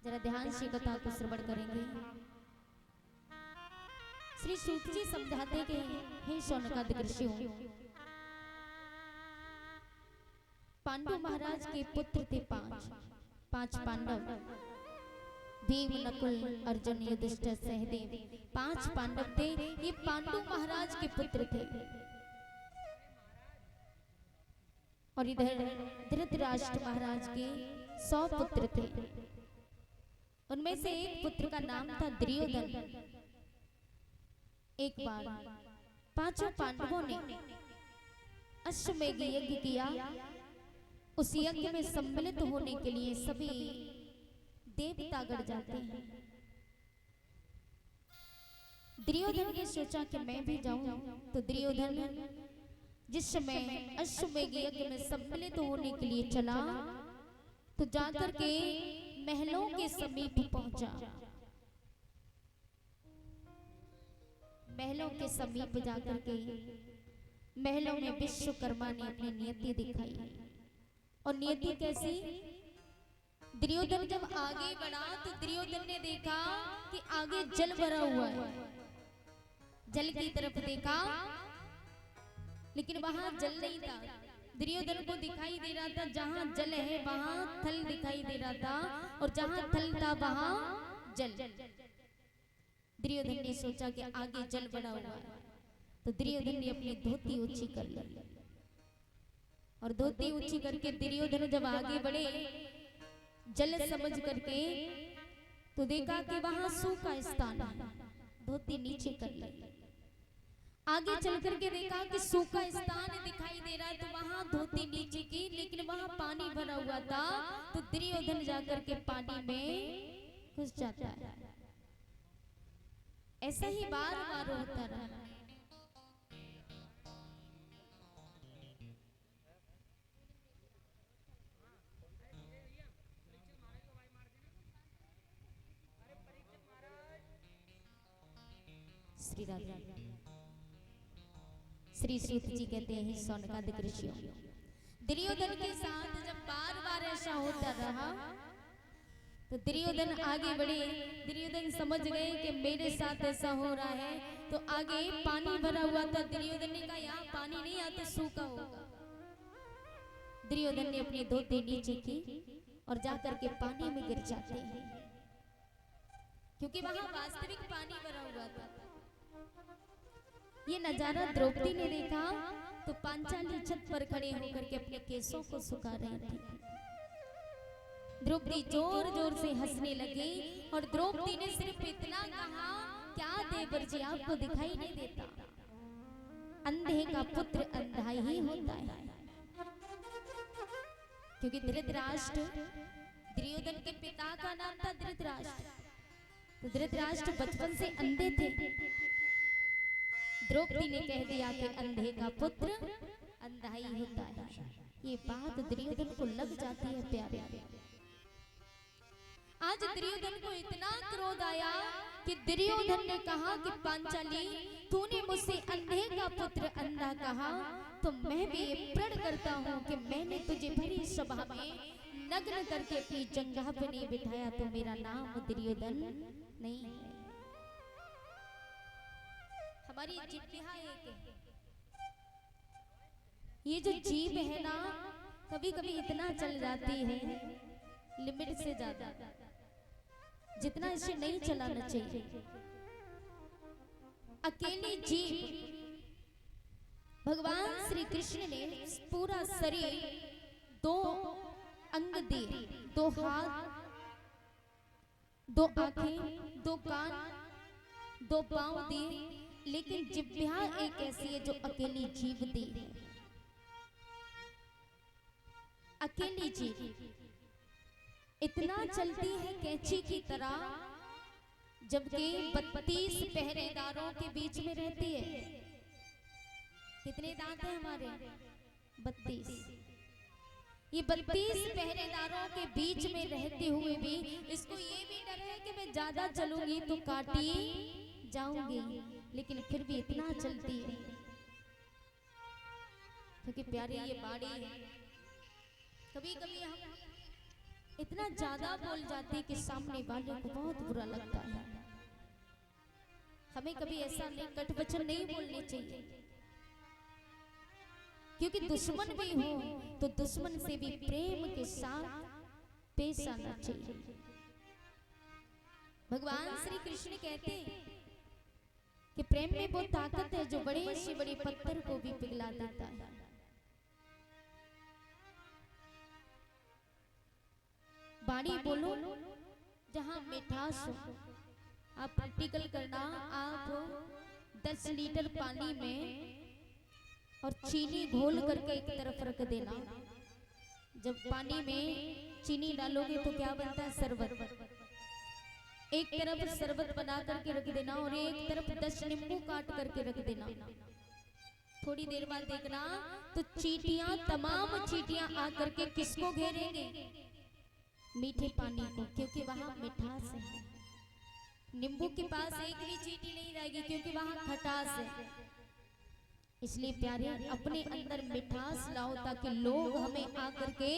जरा ध्यान से कथा को श्रवण करेंगे। श्री सूत जी समझाते कि हे शौनकादिक ऋषियों, पांडु महाराज के पुत्र थे पांच पांडव, भीम नकुल अर्जुन युधिष्ठिर सहदेव, 5 पांडव थे। ये पांडु महाराज के पुत्र थे। और इधर धृतराष्ट्र महाराज के 100 पुत्र थे। उनमें से एक पुत्र का नाम था दुर्योधन। एक बार 5 पांडवों ने अश्वमेध यज्ञ किया। उस यज्ञ में सम्मिलित होने के लिए सभी देवतागण जाते हैं। दुर्योधन ने सोचा कि मैं भी जाऊं। तो दुर्योधन जिस समय अश्वमेध यज्ञ में सम्मिलित होने के लिए चला तो जाकर के महलों के समीप पहुंचा। महलों के समीप जाकर के महलों में विश्वकर्मा ने अपनी नियति दिखाई। और नियति कैसी? दुर्योधन जब आगे बढ़ा तो दुर्योधन ने देखा कि आगे जल भरा हुआ है। जल की तरफ देखा लेकिन वहां जल नहीं था। दुर्योधन को दिखाई दे रहा था जहां जल है वहां थल दिखाई दे रहा था, और जहां थल था वहां जल। दुर्योधन ने सोचा कि आगे जल बड़ा हुआ है। तो दुर्योधन ने अपनी धोती ऊंची कर ली। और धोती ऊंची करके दुर्योधन जब आगे बढ़े जल समझ करके तो देखा कि वहां सूखा स्थान है। धोती नीचे कर ली। आगे चल करके देखा कि सूखा स्थान दिखाई दे रहा है। तो वहां धोती नीचे की, लेकिन वहां पानी भरा हुआ था। तो दुर्योधन जाकर के पानी में घुस जाता है। ऐसा ही बार बार होता रहा। श्री राधे। श्री सूत जी कहते हैं शौनकादिक ऋषियों, दुर्योधन के साथ जब बार बार ऐसा होता रहा तो दुर्योधन आगे बढ़े। दुर्योधन समझ गए कि मेरे साथ ऐसा हो रहा है। तो आगे पानी भरा हुआ था। दुर्योधन ने कहा यहाँ पानी नहीं, यहाँ तो सूखा होगा। दुर्योधन ने अपनी धोती नीचे की और जाकर के पानी में गिर जाते हैं, क्योंकि वहां वास्तविक पानी भरा हुआ था। ये नजारा द्रौपदी ने देखा तो पांचाली छत पर खड़े होकर के अपने केसों को सुखा रही थी। द्रौपदी जोर जोर से हंसने लगी। और द्रौपदी ने सिर्फ इतना कहा, क्या देवर जी आपको दिखाई नहीं देता? अंधे का पुत्र अंधा ही होता है। क्योंकि धृतराष्ट्र, दुर्योधन के पिता का नाम था धृतराष्ट्र। तो धृतराष्ट्र बचपन से अंधे थे। द्रौपदी ने कह दिया कि अंधे का पुत्र अंधा ही होता है। ये बात दुर्योधन को लग जाती है प्यारे। आज दुर्योधन को इतना क्रोध आया कि दुर्योधन ने कहा कि पांचाली, तूने मुझसे अंधे का पुत्र अंधा कहा, तो मैं भी ये प्रण करता हूँ कि मैंने तुझे भरी सभा में नग्न करके अपनी जंघा पे नहीं बिठाया तो मेरा नाम दुर्योधन नहीं है। हमारी जिज्ञा एक है। ये जो जीभ है ना, कभी कभी इतना चल जाती है लिमिट से ज्यादा, जितना इसे नहीं चलाना चाहिए। अकेली जीभ, भगवान श्री कृष्ण ने पूरा शरीर 2 अंग दिए, 2 हाथ, 2 आंखें, 2 कान, 2 पांव दिए, लेकिन जिह्वा एक ऐसी है जो अकेली जीभ दी है। अकेली जीभ इतना चलती है कैंची की तरह, जबकि 32 पहरेदारों के बीच में रहती है। कितने दांत हैं हमारे? 32। ये 32 पहरेदारों के बीच में रहते हुए भी इसको ये भी डर है कि मैं ज्यादा चलूंगी तो काटी जाऊंगी, लेकिन फिर भी इतना चलती है। क्योंकि प्यारे ये बाड़ी है। कभी कभी हम इतना ज्यादा बोल जाते हैं कि सामने वाले को बहुत बुरा लगता है। हमें कभी ऐसा नहीं कट वचन नहीं बोलने चाहिए, क्योंकि दुश्मन भी हो तो दुश्मन से भी प्रेम के साथ पेश आना चाहिए। भगवान श्री कृष्ण कहते हैं कि प्रेम में वो ताकत है जो बड़े से बड़े पत्थर को भी पिघला देता है। बाणी बोलो जहां मिठास हो। आप प्रैक्टिकल करना, आप 10 लीटर पानी में और चीनी घोल करके एक तरफ रख देना। जब पानी में चीनी डालोगे तो क्या बनता है? शरबत। एक तरफ शरबत बना करके रख देना और एक तरफ 10 नींबू काट करके रख देना। थोड़ी देर बाद देखना तो चींटियां, तमाम चींटियां आकर के किसको घेरेंगे? मीठे पानी को, क्योंकि वहां मिठास है। नींबू के पास एक भी चींटी नहीं रहेगी क्योंकि वहां खटास है। इसलिए प्यारे, अपने अंदर मिठास लाओ ताकि लोग हमें आकर के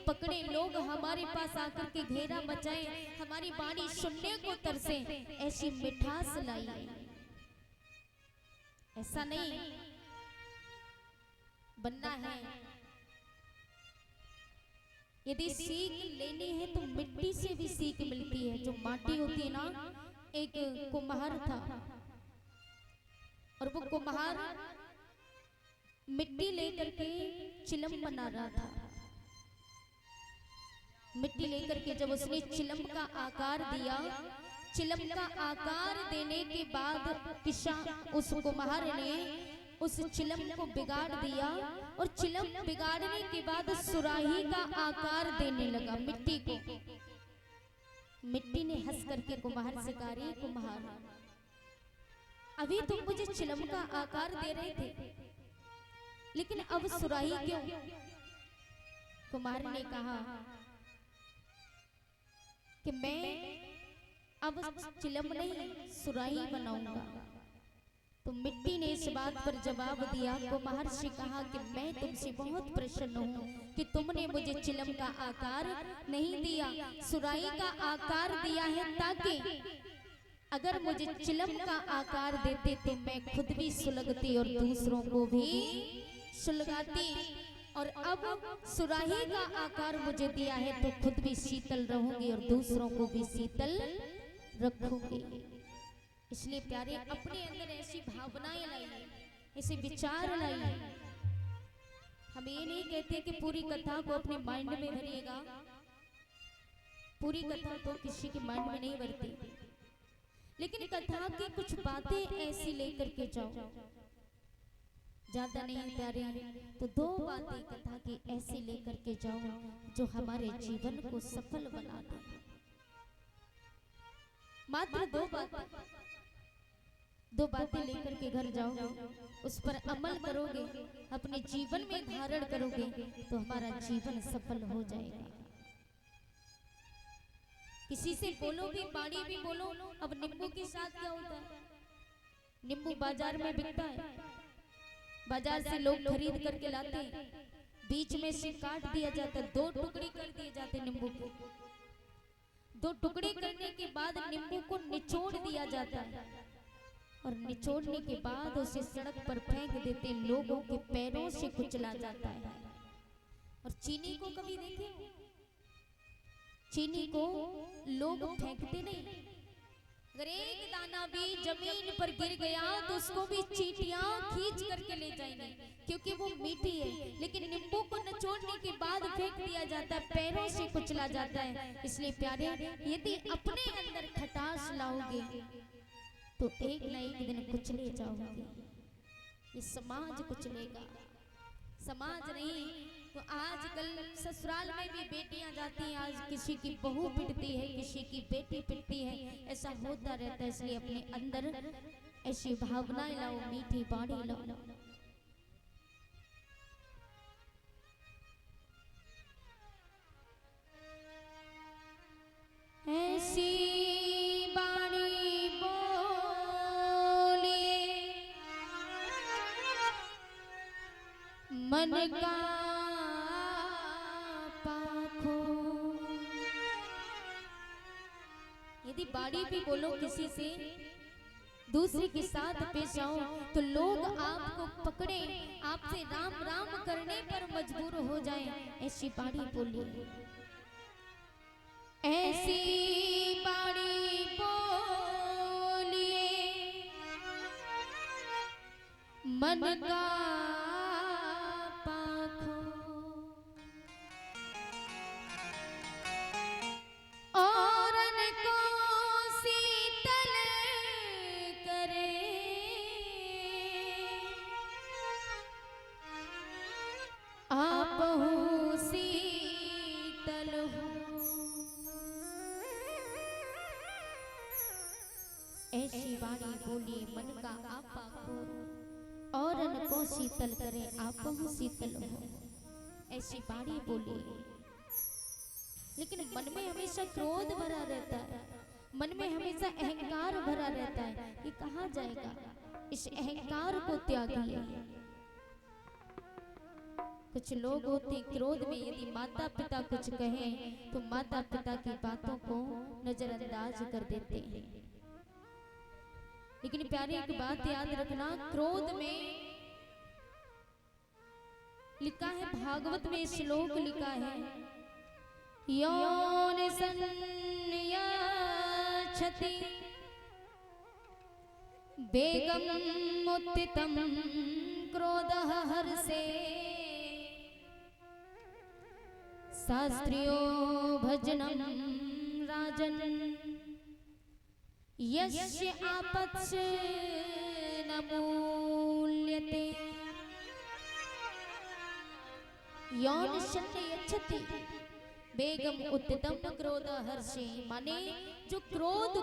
पकड़े, लोग हमारे पास आकर के घेरा मचाएं, हमारी वाणी सुनने को तरसे। ऐसी मिठास लाइए। ऐसा नहीं बनना है। यदि सीख लेनी है तो मिट्टी से भी सीख मिलती है। जो माटी होती है ना, एक कुम्हार था और वो कुम्हार मिट्टी लेकर के चिलम बना रहा था। मिट्टी लेकर के जब उसने चिलम का आकार दिया, चिलम का आकार देने के बाद उस कुम्हार ने उस चिलम को बिगाड़ दिया और चिलम बिगाड़ने के बाद सुराही का आकार देने लगा मिट्टी को। मिट्टी ने हंस करके कुम्हार से कहा, रे कुम्हार, अभी तुम मुझे चिलम का आकार दे रहे थे, लेकिन अब सुराही क्यों? कुम्हार ने कहा कि मैं अब चिलम नहीं सुराही बनाऊंगा। तो मिट्टी ने इस बात पर जवाब दिया। कुम्हार से कहा कि मैं तुमसे बहुत प्रसन्न हूँ कि तुमने मुझे चिलम का आकार नहीं दिया, सुराही का आकार दिया है, ताकि अगर मुझे चिलम का आकार देते तो मैं खुद भी सुलगती और दूसरों को भी सुलगाती। और अब सुराही का आकार मुझे दिया है तो खुद भी शीतल रहूंगी और दूसरों को भी शीतल रखूंगी। इसलिए प्यारे, अपने अंदर ऐसी भावनाएं लाइए, ऐसे विचार लाइए। हम ये नहीं कहते कि पूरी कथा को अपने माइंड में भरिएगा। पूरी कथा तो किसी के माइंड में नहीं भरती, लेकिन कथा की कुछ बातें ऐसी लेकर के जाओ। ज्यादा नहीं प्यारे, तो 2 बातें कथा की ऐसी लेकर के जाओ जो हमारे जीवन को सफल बना दे। मात्र 2 बातें लेकर के घर जाओगे, उस पर अमल करोगे, अपने जीवन में धारण करोगे तो हमारा जीवन सफल हो जाएगा। किसी से बोलो भी, बाणी भी बोलो। अब नींबू के साथ क्या होता है? नींबू बाजार में बिकता है, बाजार से लोग खरीद करके लाते हैं, बीच में से काट दिया जाता है, 2 टुकड़ी कर दिए जाते हैं नींबू को। 2 टुकड़ी करने के बाद नींबू को निचोड़ दिया जाता है और निचोड़ने के बाद उसे सड़क पर फेंक देते, लोगों के पैरों से कुचला जाता है। और चीनी को कभी देखे? चीनी को लोग फेंकते नहीं। अगर एक दाना भी जमीन पर गिर गया तो उसको भी चींटियां खींच करके ले जाएंगी, क्योंकि वो मीठी है। लेकिन नींबू को निचोड़ने के बाद फेंक दिया जाता है, पैरों से कुचला जाता है। इसलिए प्यारे, यदि अपने अंदर खटास लाओगे तो एक न एक दिन कुचले जाओगे। ये समाज कुचलेगा, समाज नहीं। तो आजकल ससुराल में भी बेटियां जाती हैं, आज किसी की बहू पिटती है, किसी की बेटी पिटती है, ऐसा होता रहता है। इसलिए अपने अंदर ऐसी भावनाएं लाओ, मीठी बाणी लाओ। ऐसी बाणी बोली मन का पाखो, यदि बाड़ी पे बोलो किसी से दूसरे के साथ पेश आओ तो लोग आपको पकड़े, आपसे राम राम करने पर मजबूर हो जाए, ऐसी बाड़ी बोलिए, ऐसी बाड़ी बोलिए मन का पाखो, औरन को शीतल करे, आप हो शीतल हो। ऐसी बाड़ी बोलिए मन का आपा को, औरन को शीतल करे, आप हो शीतल हो। ऐसी बाड़ी बोलिए। लेकिन मन में हमेशा क्रोध भरा रहता है, मन में हमेशा अहंकार भरा रहता है, ये कहाँ जाएगा? इस अहंकार को त्यागिए। कुछ लोग होते क्रोध में यदि माता पिता कुछ कहें तो माता पिता की बातों को नजरअंदाज कर देते हैं। लेकिन प्यारे एक बात याद रखना, क्रोध में लिखा है, भागवत में श्लोक लिखा है, योन संन्याच्छति बेगम उत्थितम क्रोधः हर्षे, शास्त्रियो भजनम राजन यस्य आपत्स न मूल्यते। यौन संन्याच्छति बेगम उत्थितम क्रोध हर्षे, माने जो क्रोध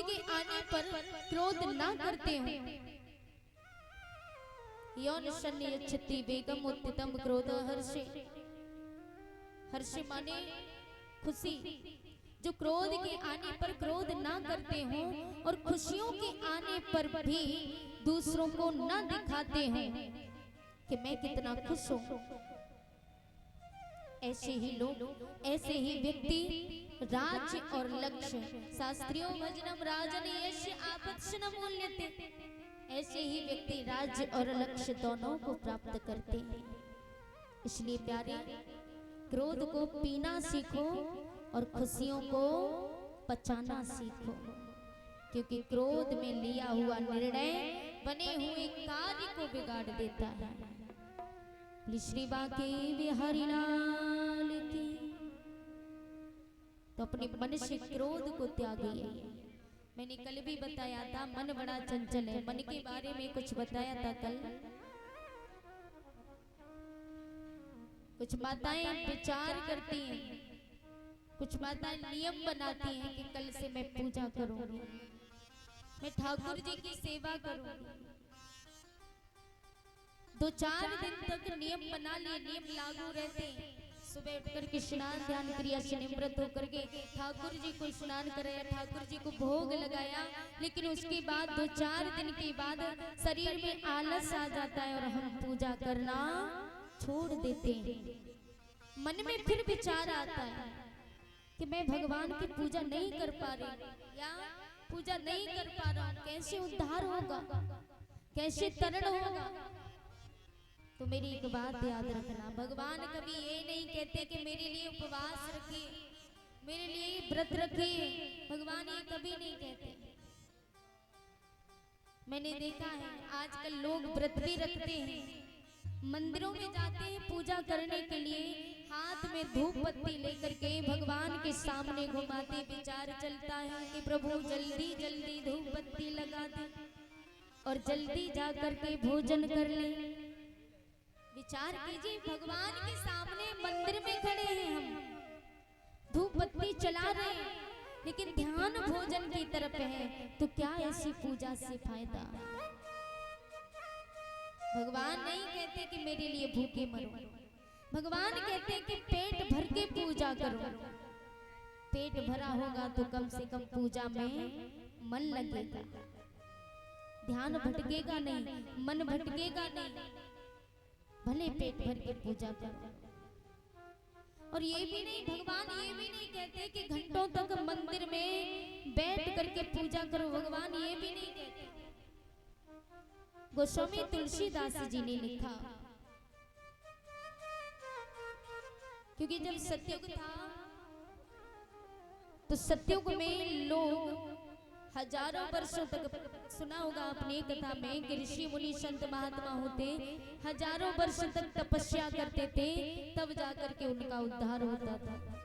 के आने पर क्रोध ना करते हो। यौन संन्याच्छति बेगम उत्थितम क्रोध हर्षे, हर्षे माने खुशी, जो क्रोध के आने पर क्रोध ना करते हो और खुशियों के आने पर भी दूसरों को ना दिखाते हैं कि मैं कितना खुश हूं। ऐसे ही लोग, ऐसे ही व्यक्ति राज्य और लक्ष्य, शास्त्रियों भजनम राजन यस्य आपत्स न मूल्यते, ऐसे ही व्यक्ति राज्य और लक्ष्य दोनों को प्राप्त करते हैं। इसलिए प्यारे, क्रोध को पीना सीखो और खुशियों को पचाना सीखो, क्योंकि क्रोध में लिया हुआ निर्णय बने हुए कार्य को बिगाड़ देता है। श्री बांके बिहारी लाल की। तो अपने मन से क्रोध को त्यागिए। मैंने कल भी बताया था, मन बड़ा चंचल है। मन के बारे में कुछ बताया था कल। कुछ माताएं विचार करती हैं, कुछ माताएं नियम बनाती हैं कि कल से मैं पूजा करूंगी, मैं ठाकुर जी की सेवा करूंगी। 2-4 दिन तक नियम बना लिए, नियम लागू रहते हैं। सुबह उठकर के स्नान ध्यान क्रिया से निवृत्त होकर के ठाकुर जी को स्नान कराया, ठाकुर जी को भोग लगाया। लेकिन उसके बाद 2-4 दिन के बाद शरीर में आलस आ जाता है और हम पूजा करना छोड़ देते हैं। मन में फिर विचार आता है कि मैं भगवान की पूजा नहीं कर पा रही, या पूजा नहीं कर पा रहा, कैसे उद्धार होगा, कैसे तरण होगा। तो मेरी एक बात याद रखना, भगवान कभी ये नहीं कहते कि मेरे लिए उपवास रखिए, मेरे लिए व्रत रखिए। भगवान ये कभी नहीं कहते। मैंने देखा है आजकल लोग व्रत भी रखते हैं, मंदिरों में जाते हैं पूजा करने के लिए, हाथ में धूप बत्ती लेकर के भगवान के सामने घुमाते, विचार चलता है कि प्रभु जल्दी जल्दी धूप बत्ती लगा दे और जल्दी जा करके भोजन कर ले। विचार कीजिए, भगवान के सामने मंदिर में खड़े हैं, हम धूप बत्ती चला रहे हैं, लेकिन ध्यान भोजन की तरफ है, तो क्या ऐसी पूजा से फायदा? भगवान नहीं कहते कि मेरे लिए भूखे मरो, भगवान कहते हैं कि पेट भर के पूजा करो। पेट भरा होगा तो कम से कम पूजा में मन लगेगा, ध्यान भटकेगा नहीं, मन भटकेगा नहीं। भले पेट भर के पूजा करो। और ये भी नहीं, भगवान ये भी नहीं कहते गोस्वामी तुलसीदास जी ने लिखा, क्योंकि जब सतयुग था तो सतयुग में लोग हजारों वर्षों तक, सुना होगा आपने कथा में कि ऋषि मुनि संत महात्मा होते हजारों वर्ष तक तपस्या करते थे, तब जाकर के उनका उद्धार होता था।